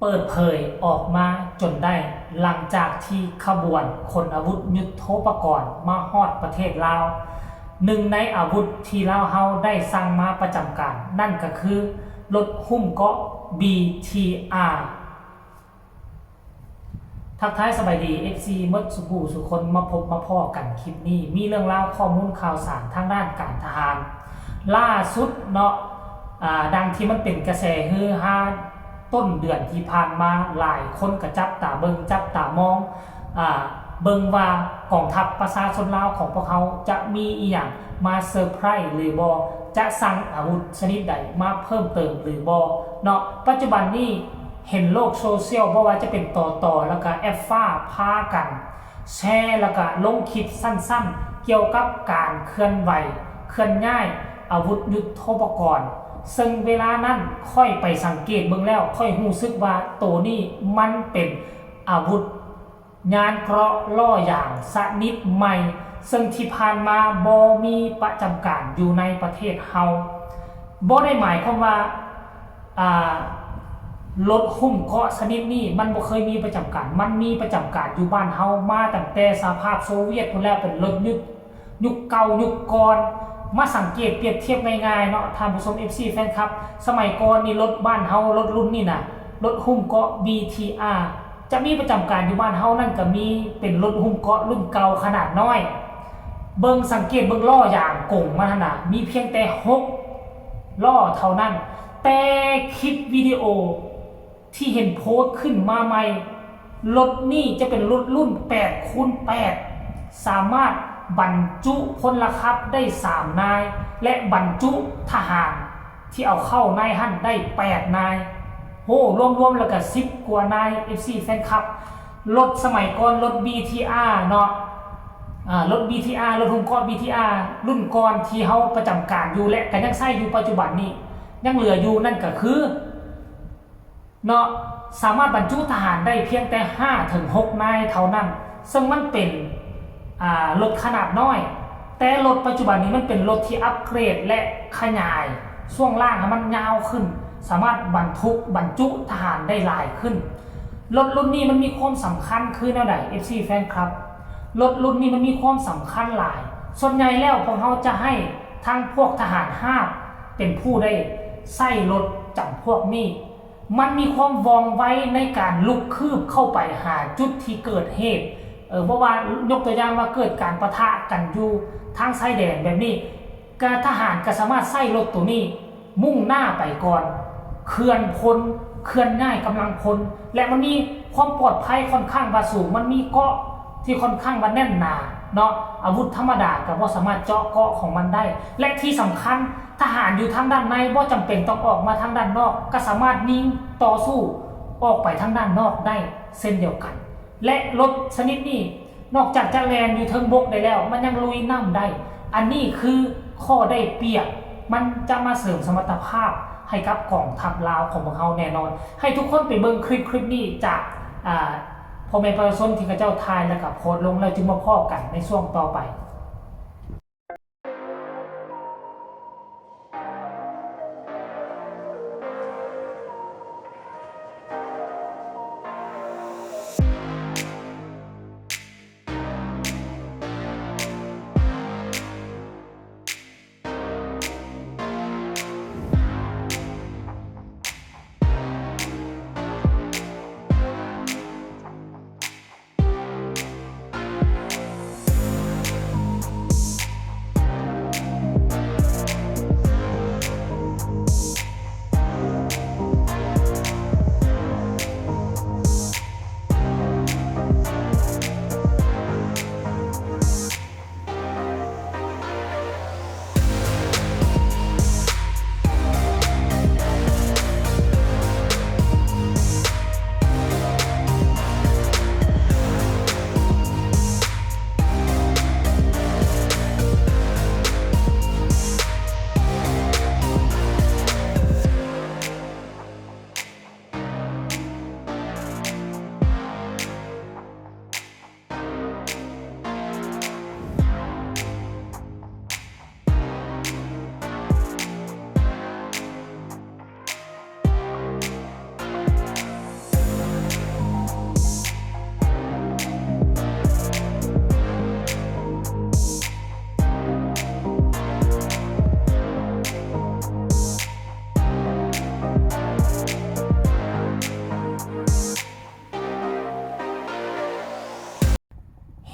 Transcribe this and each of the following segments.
เปิดเผยออกมาจนได้หลังจากที่ขบวนขนอาวุธยุทโธปกรณ์มาฮอดประเทศลาวหนึ่งในอาวุธที่ลาวเฮาได้สั่งมาประจำการนั่นก็คือรถหุ้มเกาะ BTR ทักทายสบายดี FC มดสุกูสุคนมาพบมาพ่อกันคลิปนี้มีเรื่องราวข้อมูลข่าวสารทางด้านการทหารล่าสุดเนาะดังที่มันเป็นกระแสฮือฮาต้นเดือนที่ผ่านมาหลายคนกระจับตาเบิงจับตามองเบิงว่ากองทัพประชาชนลาวของพวกเขาจะมีอีหยังมาเซอร์ไพรส์หรือบอจะสั่งอาวุธชนิดใดมาเพิ่มเติมหรือบอเนาะปัจจุบันนี้เห็นโลกโซเชียลเพราะว่าจะเป็นต่อแล้วก็แอฟฟ้าพากันแชร์แล้วก็ลงคลิปสั้นๆเกี่ยวกับการเคลื่อนไหวเคลื่อนย้ายอาวุธยุทโธปกรณ์ซึ่งเวลานั้นค่อยไปสังเกตเบิ่งแล้วค่อยรู้สึกว่าตัวนี้มันเป็นอาวุธงานเกราะล่ออย่างสนิทใหม่ซึ่งที่ผ่านมาบ่มีประจำการอยู่ในประเทศเฮาบ่ได้หมายความว่ารถหุ้มเกาะชนิดนี้มันบ่เคยมีประจำการมันมีประจำการอยู่บ้านเฮามาตั้งแต่สหภาพโซเวียตพุ่นแล้วเป็นรถยุคเก่ายุคก่อนมาสังเกตเปรียบเทียบง่ายๆเนาะท่านผู้ชม FC แฟนคลับสมัยก่อนนี่รถบ้านเฮารถรุ่นนี่น่ะรถหุ้มเกาะ BTR จะมีประจำการอยู่บ้านเฮานั่นก็มีเป็นรถหุ้มเกาะรุ่นเก่าขนาดน้อยเบิ่งสังเกตเบิ่งล้อยางกงมันน่ะมีเพียงแต่6ล้อเท่านั้นแต่คลิปวิดีโอที่เห็นโพสต์ขึ้นมาใหม่รถนี่จะเป็นรถรุ่น8คูณ8สามารถบรรจุพลขับได้3นายและบรรจุทหารที่เอาเข้าในหั่นได้8นายโหรวมๆแล้วก็10กว่านาย FC แฟนคลับรถสมัยก่อนรถ BTR เนาะรถ BTR รถหุ้มเกาะ BTR รุ่นก่อนที่เฮาประจำการอยู่และก็ยังใช้อยู่ปัจจุบันนี้ยังเหลืออยู่นั่นก็คือเนาะสามารถบรรจุทหารได้เพียงแต่5 ถึง 6นายเท่านั้นซึ่งมันเป็นรถขนาดน้อยแต่รถปัจจุบันนี้มันเป็นรถที่อัปเกรดและขยายช่วงล่างให้มันยาวขึ้นสามารถบรรจุทหารได้หลายขึ้นรถรุ่นนี้มันมีความสำคัญคือแนวไหน FC แฟนครับรถรุ่นนี้มันมีความสำคัญหลายส่วนใหญ่แล้วพวกเขาจะให้ทั้งพวกทหารเป็นผู้ได้ใส่รถจำพวกนี้มันมีความว่องไวในการลุกคืบเข้าไปหาจุดที่เกิดเหตุเพราะว่ายกตัวอย่างว่าเกิดการปะทะกันอยู่ทางชายแดนแบบนี้การทหารก็สามารถใส่รถตัวนี้มุ่งหน้าไปก่อนเคลื่อนง่ายกำลังพลและมันมีความปลอดภัยค่อนข้างสูงมันมีเกราะที่ค่อนข้างแน่นหนาเนาะอาวุธธรรมดาก็บ่สามารถเจาะเกราะของมันได้และที่สำคัญทหารอยู่ทางด้านในบ่จำเป็นต้องออกมาทางด้านนอกก็สามารถยิงต่อสู้ออกไปทางด้านนอกได้เช่นเดียวกันและรถชนิดนี้นอกจากจะแล่นอยู่เทิงบกได้แล้วมันยังลุยน้ำได้อันนี้คือข้อได้เปรียบมันจะมาเสริมสมรรถภาพให้กับกองทัพลาวของพวกเราแน่นอนให้ทุกคนไปเบิ่งคลิปนี้จากพ่อแม่ประชาชนที่เขาเจ้าทายแล้วก็โพสต์ลงแล้วจึงมาพ้อกันในช่วงต่อไป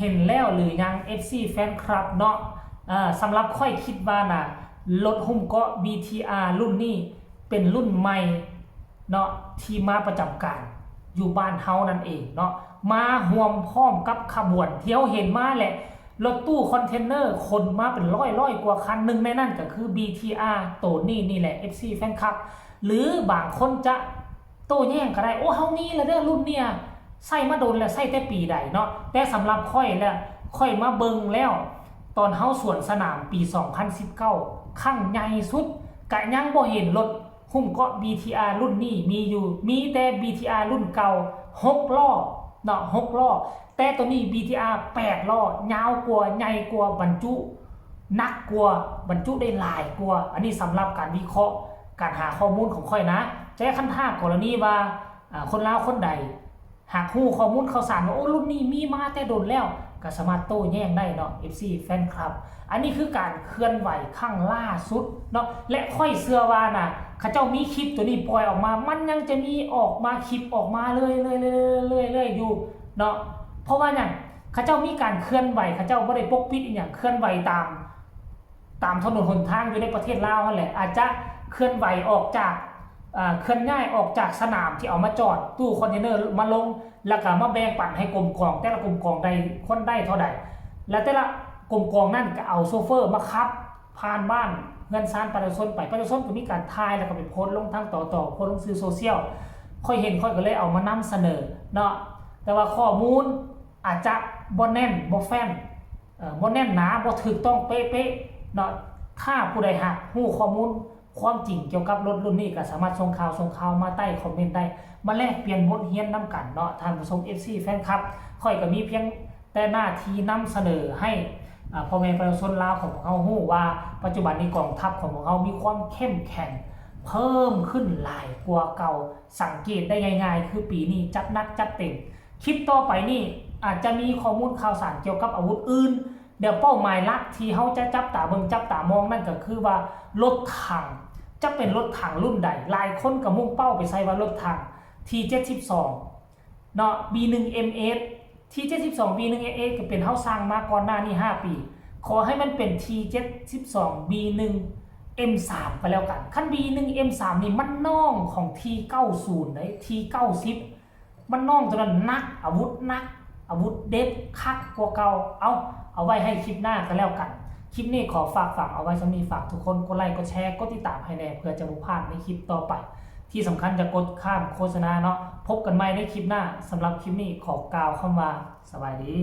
ห็นแล้วหรือยัง FC แฟนคลับเนาะสำหรับค่อยคิดว่านะรถหุ้มเกาะ BTR รุ่นนี้เป็นรุ่นใหม่เนาะที่มาประจำการอยู่บ้านเฮานั่นเองเนาะมาห่วมพร้อมกับขบวนที่เราเห็นมาแหละรถตู้คอนเทนเนอร์คนมาเป็นร้อยกว่าคันหนึ่งในนั้นก็คือ BTR ตัวนี่แหละ FC แฟนคลับหรือบางคนจะโต้แย้งก็ได้โอ้เฮานี่ละเด้อรุ่นเนี่ยใส่มาโดนแล้วใส่แต่ปีใดเนาะแต่สำหรับค่อยแล้วค่อยมาเบิ่งแล้วตอนเฮาสวนสนามปี 2019ครั้งใหญ่สุดกะยังบ่เห็นรถหุ้มเกาะ BTR รุ่นนี้มีแต่ BTR รุ่นเก่า6ล้อเนาะ6ล้อแต่ตัวนี้ BTR 8ล้อยาวกว่าใหญ่กว่าบรรจุหนักกว่าบรรจุได้หลายกว่าอันนี้สำหรับการวิเคราะห์การหาข้อมูลของค่อยนะจะให้ขั้นท่ากรณีว่าคนลาวคนใดหากฮู้ข้อมูลข่าวสารว่าโอ้รุ่นนี้มีมาแต่โดนแล้วก็สามารถโต้แย้งได้เนาะ FC แฟนคลับอันนี้คือการเคลื่อนไหวครั้งล่าสุดเนาะและค่อยเชื่อว่านะเขาเจ้ามีคลิปตัวนี้ปล่อยออกมามันยังจะมีออกมาคลิปออกมาเลยอยู่เนาะเพราะว่าเนี่ยเขาเจ้ามีการเคลื่อนไหวเขาเจ้าไม่ได้ปกปิดอย่างเคลื่อนไหวตามถนนหนทางอยู่ในประเทศลาวนั่นแหละอาจจะเคลื่อนไหวออกจากเคลื่อนง่ายออกจากสนามที่เอามาจอดตู้คอนเทนเนอร์มาลงแล้วก็มาแบ่งปันให้กรมกองแต่ละกรมกองใดคนได้เท่าใดแล้วแต่ละกรมกองนั่นก็เอาโซเฟอร์มาขับผ่านบ้านเงินซานประชาชนไปประชาชนก็มีการทายแล้วก็ไปโพสต์ลงทางต่อโพสต์ลงสื่อโซเชียลค่อยเห็นค่อยก็เลยเอามานำเสนอเนาะแต่ว่าข้อมูลอาจจะบ่แน่นบ่แฟ้นบ่แน่นหนาบ่ถูกต้องเป๊ะๆเนาะถ้าผู้ใดหากรู้ข้อมูลความจริงเกี่ยวกับรถรุ่นนี้ก็สามารถส่งข่าวมาใต้คอมเมนต์ได้มาแลกเปลี่ยนบทเรียนนำกันเนาะท่านผู้ชม FC แฟนคลับค่อยก็มีเพียงแต่หน้าที่นำเสนอให้พ่อแม่ประชาชนลาวของเขาฮู้ว่าปัจจุบันนี้กองทัพของเขามีความเข้มแข็งเพิ่มขึ้นหลายกว่าเก่าสังเกตได้ง่ายๆคือปีนี้จัดหนักจัดเต็มคลิปต่อไปนี่อาจจะมีข้อมูลข่าวสารเกี่ยวกับอาวุธอื่นเดี๋ยวเป้าหมายหลักที่เขาจะจับตามองนั่นก็คือว่ารถถังจะเป็นรถถังรุ่นใดหลายคนก็มุ่งเป้าไปใส่ว่ารถถัง T72 เนาะ B1MS T72 B1MS ก็เป็นเฮาสร้างมาก่อนหน้านี้5ปีขอให้มันเป็น T72 B1M3 ไปแล้วกันคัน B1M3 นี่มันน้องของ T90 เลย T90 มันน้องตัวนั้นนักอาวุธเด็ดคักกว่าเก่าเอาไว้ให้คลิปหน้ากันแล้วกันคลิปนี้ขอฝากเอาไว้สำนีฝากทุกคนกดไลค์กดแชร์กดติดตามให้แน่เพื่อจะไม่พลาดในคลิปต่อไปที่สำคัญจะกดข้ามโฆษณาเนาะพบกันใหม่ในคลิปหน้าสำหรับคลิปนี้ขอกล่าวคำว่าสวัสดี